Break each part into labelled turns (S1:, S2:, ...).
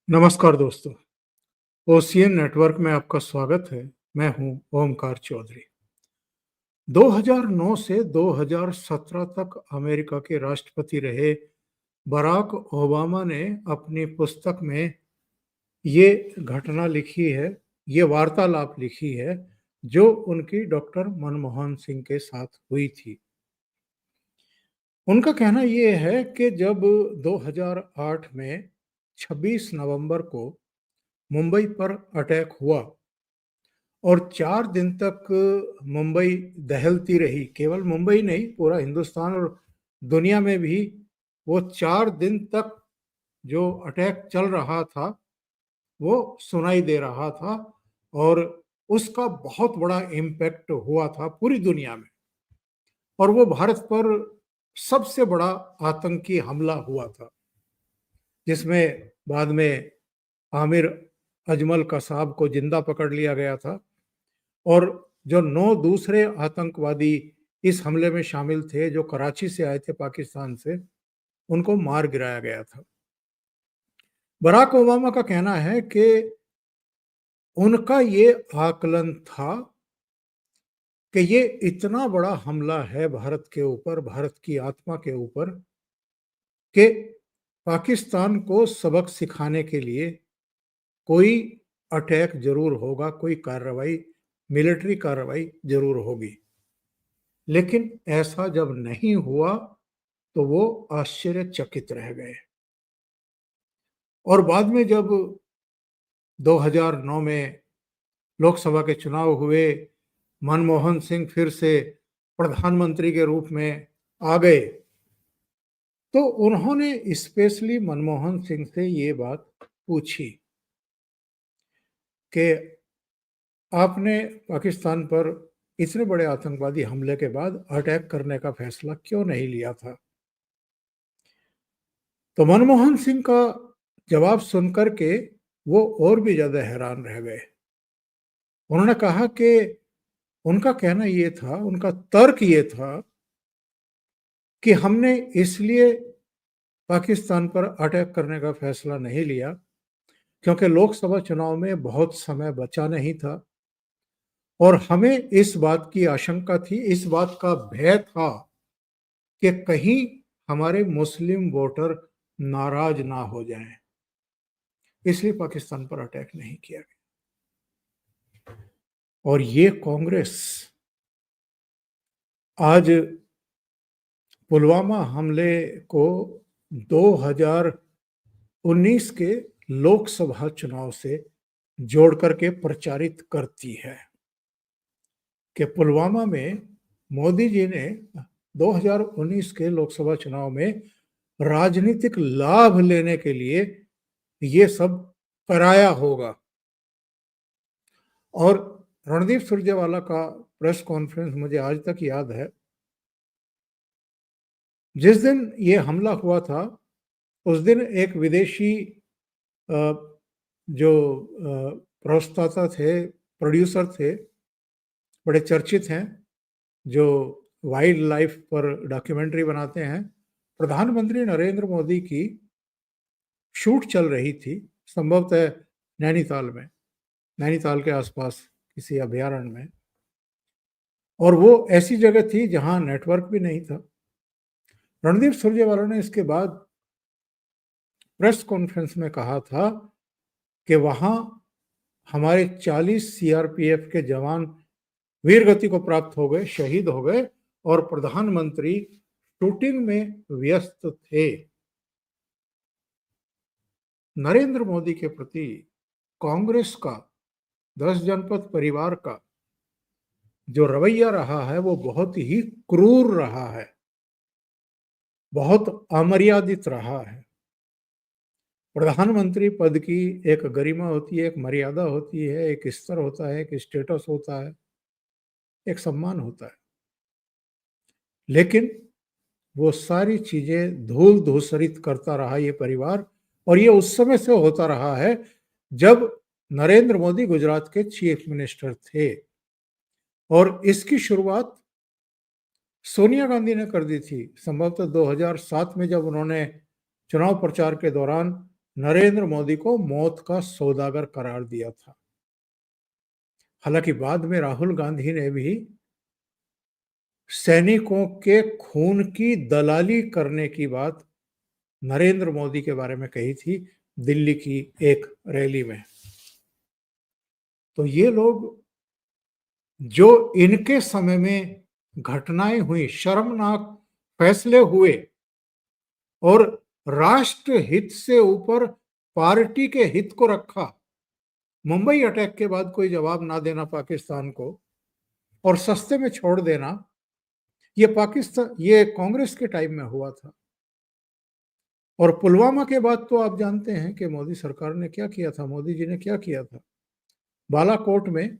S1: नमस्कार दोस्तों, ocean network में आपका स्वागत है। मैं हूं ओमकार चौधरी। 2009 से 2017 तक अमेरिका के राष्ट्रपति रहे बराक ओबामा ने अपनी पुस्तक में ये घटना लिखी है, ये वार्तालाप लिखी है, जो उनकी डॉक्टर मनमोहन सिंह के साथ हुई थी। उनका कहना ये है कि जब 2008 में 26 नवंबर को मुंबई पर अटैक हुआ और 4 दिन तक मुंबई दहलती रही। केवल मुंबई नहीं, पूरा हिंदुस्तान और दुनिया में भी वो 4 दिन तक जो अटैक चल रहा था, वो सुनाई दे रहा था और उसका बहुत बड़ा इम्पैक्ट हुआ था पूरी दुनिया में। और वो भारत पर सबसे बड़ा आतंकी हमला हुआ था, जिसमें बाद में आमिर अजमल कसाब को जिंदा पकड़ लिया गया था और जो 9 दूसरे आतंकवादी इस हमले में शामिल थे, जो कराची से आए थे पाकिस्तान से, उनको मार गिराया गया था। बराक ओबामा का कहना है कि उनका ये आकलन था कि ये इतना बड़ा हमला है भारत के ऊपर, भारत की आत्मा के ऊपर, कि पाकिस्तान को सबक सिखाने के लिए कोई अटैक जरूर होगा, कोई कार्रवाई, मिलिट्री कार्रवाई जरूर होगी। लेकिन ऐसा जब नहीं हुआ तो वो आश्चर्यचकित रह गए। और बाद में जब 2009 में लोकसभा के चुनाव हुए, मनमोहन सिंह फिर से प्रधानमंत्री के रूप में आ गए, तो उन्होंने स्पेशली मनमोहन सिंह से ये बात पूछी कि आपने पाकिस्तान पर इतने बड़े आतंकवादी हमले के बाद अटैक करने का फैसला क्यों नहीं लिया था। तो मनमोहन सिंह का जवाब सुनकर के वो और भी ज्यादा हैरान रह गए। उन्होंने कहा कि उनका कहना ये था, उनका तर्क ये था कि हमने इसलिए पाकिस्तान पर अटैक करने का फैसला नहीं लिया क्योंकि लोकसभा चुनाव में बहुत समय बचा नहीं था और हमें इस बात की आशंका थी, इस बात का भय था कि कहीं हमारे मुस्लिम वोटर नाराज ना हो जाएं, इसलिए पाकिस्तान पर अटैक नहीं किया गया। और ये कांग्रेस आज पुलवामा हमले को 2019 के लोकसभा चुनाव से जोड़ करके प्रचारित करती है कि पुलवामा में मोदी जी ने 2019 के लोकसभा चुनाव में राजनीतिक लाभ लेने के लिए ये सब कराया होगा। और रणदीप सुरजेवाला का प्रेस कॉन्फ्रेंस मुझे आज तक याद है। जिस दिन ये हमला हुआ था, उस दिन एक विदेशी जो प्रवक्ता थे, प्रोड्यूसर थे, बड़े चर्चित हैं, जो वाइल्ड लाइफ पर डॉक्यूमेंट्री बनाते हैं, प्रधानमंत्री नरेंद्र मोदी की शूट चल रही थी, संभवतः नैनीताल में, नैनीताल के आसपास किसी अभयारण्य में। और वो ऐसी जगह थी जहां नेटवर्क भी नहीं था। रणदीप सुरजेवाला ने इसके बाद प्रेस कॉन्फ्रेंस में कहा था कि वहां हमारे 40 सीआरपीएफ के जवान वीरगति को प्राप्त हो गए, शहीद हो गए और प्रधानमंत्री शूटिंग में व्यस्त थे। नरेंद्र मोदी के प्रति कांग्रेस का, 10 जनपद परिवार का जो रवैया रहा है, वो बहुत ही क्रूर रहा है, बहुत अमर्यादित रहा है। प्रधानमंत्री पद की एक गरिमा होती है, एक मर्यादा होती है, एक स्तर होता है, एक स्टेटस होता है, एक सम्मान होता है। लेकिन वो सारी चीजें धूल धूसरित करता रहा ये परिवार, और ये उस समय से होता रहा है जब नरेंद्र मोदी गुजरात के चीफ मिनिस्टर थे। और इसकी शुरुआत सोनिया गांधी ने कर दी थी, संभवतः 2007 में, जब उन्होंने चुनाव प्रचार के दौरान नरेंद्र मोदी को मौत का सौदागर करार दिया था। हालांकि बाद में राहुल गांधी ने भी सैनिकों के खून की दलाली करने की बात नरेंद्र मोदी के बारे में कही थी दिल्ली की एक रैली में। तो ये लोग, जो इनके समय में घटनाएं हुई, शर्मनाक फैसले हुए और राष्ट्र हित से ऊपर पार्टी के हित को रखा, मुंबई अटैक के बाद कोई जवाब ना देना पाकिस्तान को और सस्ते में छोड़ देना, ये कांग्रेस के टाइम में हुआ था। और पुलवामा के बाद तो आप जानते हैं कि मोदी सरकार ने क्या किया था, मोदी जी ने क्या किया था। बालाकोट में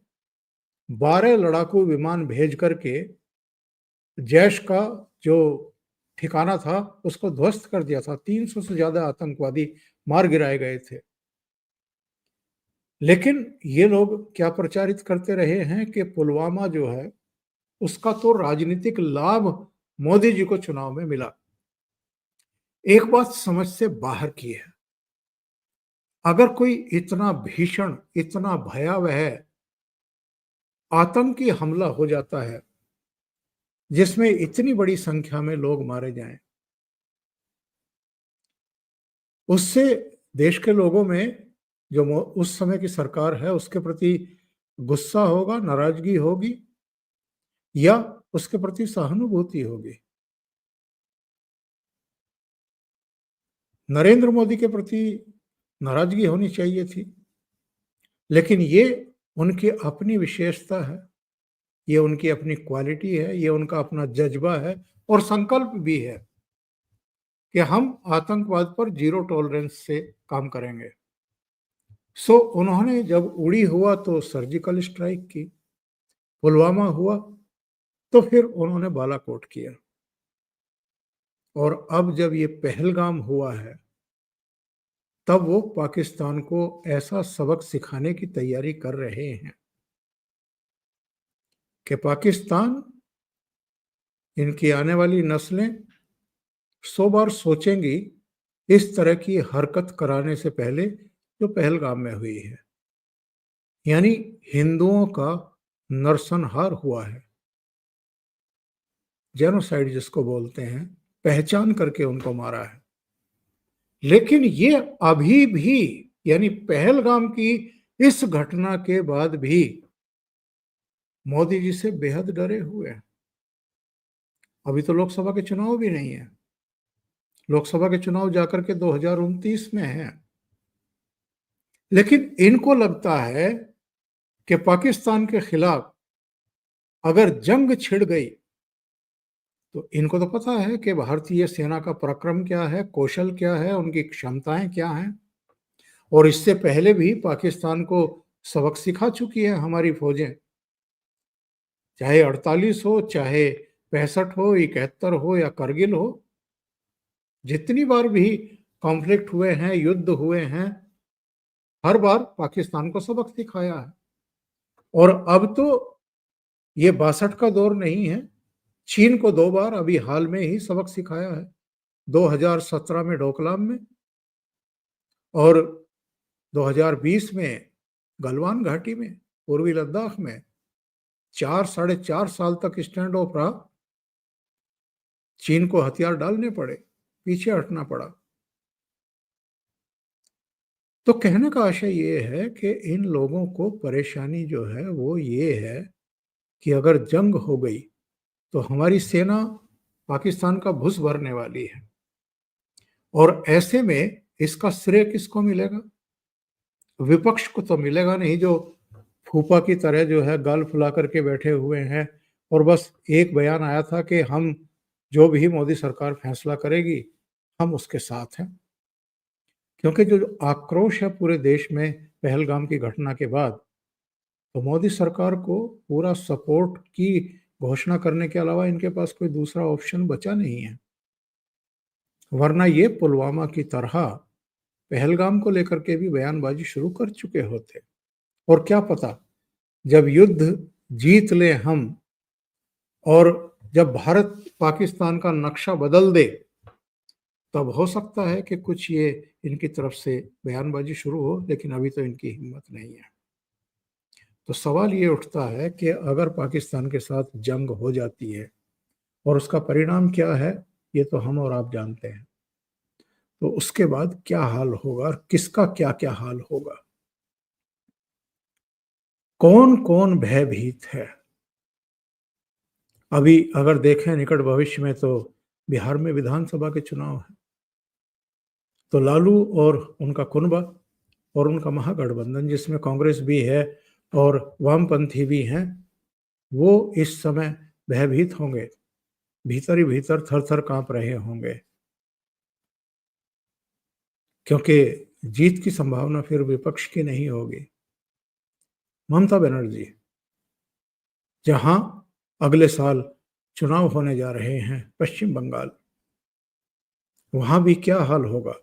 S1: 12 लड़ाकू विमान भेज करके जैश का जो ठिकाना था उसको ध्वस्त कर दिया था। 300 से ज्यादा आतंकवादी मार गिराए गए थे। लेकिन ये लोग क्या प्रचारित करते रहे हैं कि पुलवामा जो है उसका तो राजनीतिक लाभ मोदी जी को चुनाव में मिला। एक बात समझ से बाहर की है, अगर कोई इतना भीषण, इतना भयावह आतंकी हमला हो जाता है जिसमें इतनी बड़ी संख्या में लोग मारे जाएं, उससे देश के लोगों में, जो उस समय की सरकार है उसके प्रति गुस्सा होगा, नाराजगी होगी या उसके प्रति सहानुभूति होगी। नरेंद्र मोदी के प्रति नाराजगी होनी चाहिए थी, लेकिन ये उनकी अपनी विशेषता है, ये उनकी अपनी क्वालिटी है, ये उनका अपना जज्बा है और संकल्प भी है कि हम आतंकवाद पर जीरो टॉलरेंस से काम करेंगे। सो उन्होंने जब उड़ी हुआ तो सर्जिकल स्ट्राइक की, पुलवामा हुआ तो फिर उन्होंने बालाकोट किया, और अब जब ये पहलगाम हुआ है तब वो पाकिस्तान को ऐसा सबक सिखाने की तैयारी कर रहे हैं कि पाकिस्तान, इनकी आने वाली नस्लें 100 बार सोचेंगी इस तरह की हरकत कराने से पहले जो पहलगाम में हुई है। यानी हिंदुओं का नरसंहार हुआ है, जेनोसाइड जिसको बोलते हैं, पहचान करके उनको मारा है। लेकिन ये अभी भी, यानी पहलगाम की इस घटना के बाद भी मोदी जी से बेहद डरे हुए हैं। अभी तो लोकसभा के चुनाव भी नहीं है, लोकसभा के चुनाव जाकर के 2029 में है। लेकिन इनको लगता है कि पाकिस्तान के खिलाफ अगर जंग छिड़ गई तो इनको तो पता है कि भारतीय सेना का पराक्रम क्या है, कौशल क्या है, उनकी क्षमताएं क्या हैं, और इससे पहले भी पाकिस्तान को सबक सिखा चुकी है हमारी फौजें। चाहे 48 हो, चाहे 65 हो, 71 हो या करगिल हो, जितनी बार भी कॉन्फ्लिक्ट हुए हैं, युद्ध हुए हैं, हर बार पाकिस्तान को सबक सिखाया है। और अब तो ये 62 का दौर नहीं है, चीन को 2 बार अभी हाल में ही सबक सिखाया है, 2017 में डोकलाम में और 2020 में गलवान घाटी में, पूर्वी लद्दाख में। 4 साढ़े 4 साल तक स्टैंड ऑफ रहा, चीन को हथियार डालने पड़े, पीछे हटना पड़ा। तो कहने का आशय ये है कि इन लोगों को परेशानी जो है वो ये है कि अगर जंग हो गई तो हमारी सेना पाकिस्तान का भुस भरने वाली है, और ऐसे में इसका श्रेय किसको मिलेगा? विपक्ष को तो मिलेगा नहीं, जो फूफा की तरह जो है गाल फुला करके बैठे हुए हैं और बस एक बयान आया था कि हम जो भी मोदी सरकार फैसला करेगी हम उसके साथ हैं। क्योंकि जो आक्रोश है पूरे देश में पहलगाम की घटना के बाद, तो मोदी सरकार को पूरा सपोर्ट की घोषणा करने के अलावा इनके पास कोई दूसरा ऑप्शन बचा नहीं है। वरना ये पुलवामा की तरह पहलगाम को लेकर के भी बयानबाजी शुरू कर चुके होते। और क्या पता, जब युद्ध जीत ले हम और जब भारत पाकिस्तान का नक्शा बदल दे तब हो सकता है कि कुछ ये इनकी तरफ से बयानबाजी शुरू हो, लेकिन अभी तो इनकी हिम्मत नहीं है। तो सवाल ये उठता है कि अगर पाकिस्तान के साथ जंग हो जाती है और उसका परिणाम क्या है, ये तो हम और आप जानते हैं। तो उसके बाद क्या हाल होगा और किसका क्या क्या हाल होगा, कौन कौन भयभीत है। अभी अगर देखें निकट भविष्य में, तो बिहार में विधानसभा के चुनाव है, तो लालू और उनका कुनबा और उनका महागठबंधन, जिसमें कांग्रेस भी है और वामपंथी भी हैं, वो इस समय भयभीत होंगे, भीतर ही भीतर थर थर कांप रहे होंगे, क्योंकि जीत की संभावना फिर विपक्ष की नहीं होगी। ममता बनर्जी, जहां अगले साल चुनाव होने जा रहे हैं पश्चिम बंगाल, वहां भी क्या हाल होगा।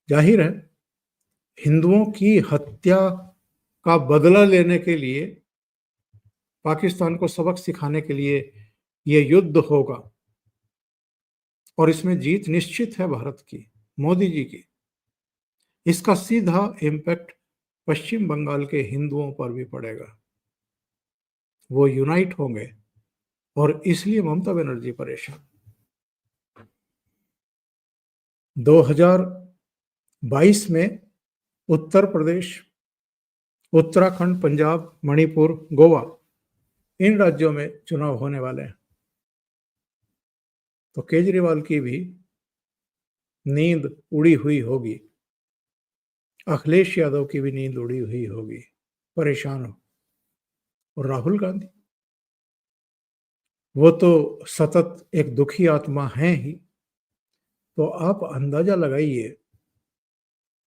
S1: जाहिर है, हिंदुओं की हत्या का बदला लेने के लिए, पाकिस्तान को सबक सिखाने के लिए ये युद्ध होगा, और इसमें जीत निश्चित है भारत की, मोदी जी की। इसका सीधा इम्पैक्ट पश्चिम बंगाल के हिंदुओं पर भी पड़ेगा। वो यूनाइट होंगे, और इसलिए ममता बनर्जी परेशान। 2022 में उत्तर प्रदेश, उत्तराखंड, पंजाब, मणिपुर, गोवा, इन राज्यों में चुनाव होने वाले हैं। तो केजरीवाल की भी नींद उड़ी हुई होगी, अखिलेश यादव की भी नींद उड़ी हुई होगी, परेशान हो। और राहुल गांधी, वो तो सतत एक दुखी आत्मा हैं ही। तो आप अंदाजा लगाइए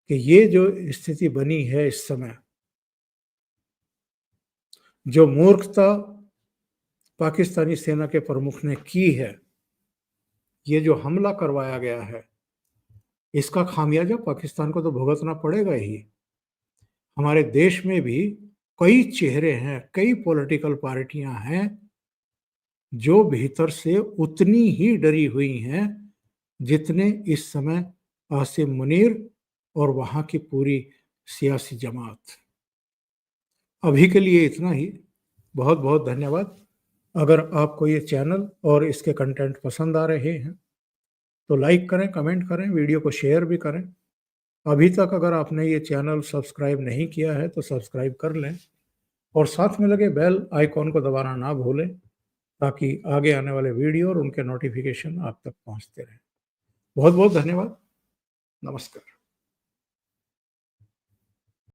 S1: कि ये जो स्थिति बनी है इस समय, जो मूर्खता पाकिस्तानी सेना के प्रमुख ने की है, ये जो हमला करवाया गया है, इसका खामियाजा पाकिस्तान को तो भुगतना पड़ेगा ही। हमारे देश में भी कई चेहरे हैं, कई पॉलिटिकल पार्टियां हैं जो भीतर से उतनी ही डरी हुई हैं जितने इस समय आसिम मुनीर और वहां की पूरी सियासी जमात। अभी के लिए इतना ही। बहुत बहुत धन्यवाद। अगर आपको ये चैनल और इसके कंटेंट पसंद आ रहे हैं तो लाइक करें, कमेंट करें, वीडियो को शेयर भी करें। अभी तक अगर आपने ये चैनल सब्सक्राइब नहीं किया है तो सब्सक्राइब कर लें, और साथ में लगे बेल आइकॉन को दबाना ना भूलें, ताकि आगे आने वाले वीडियो और उनके नोटिफिकेशन आप तक पहुंचते रहें। बहुत बहुत धन्यवाद। नमस्कार।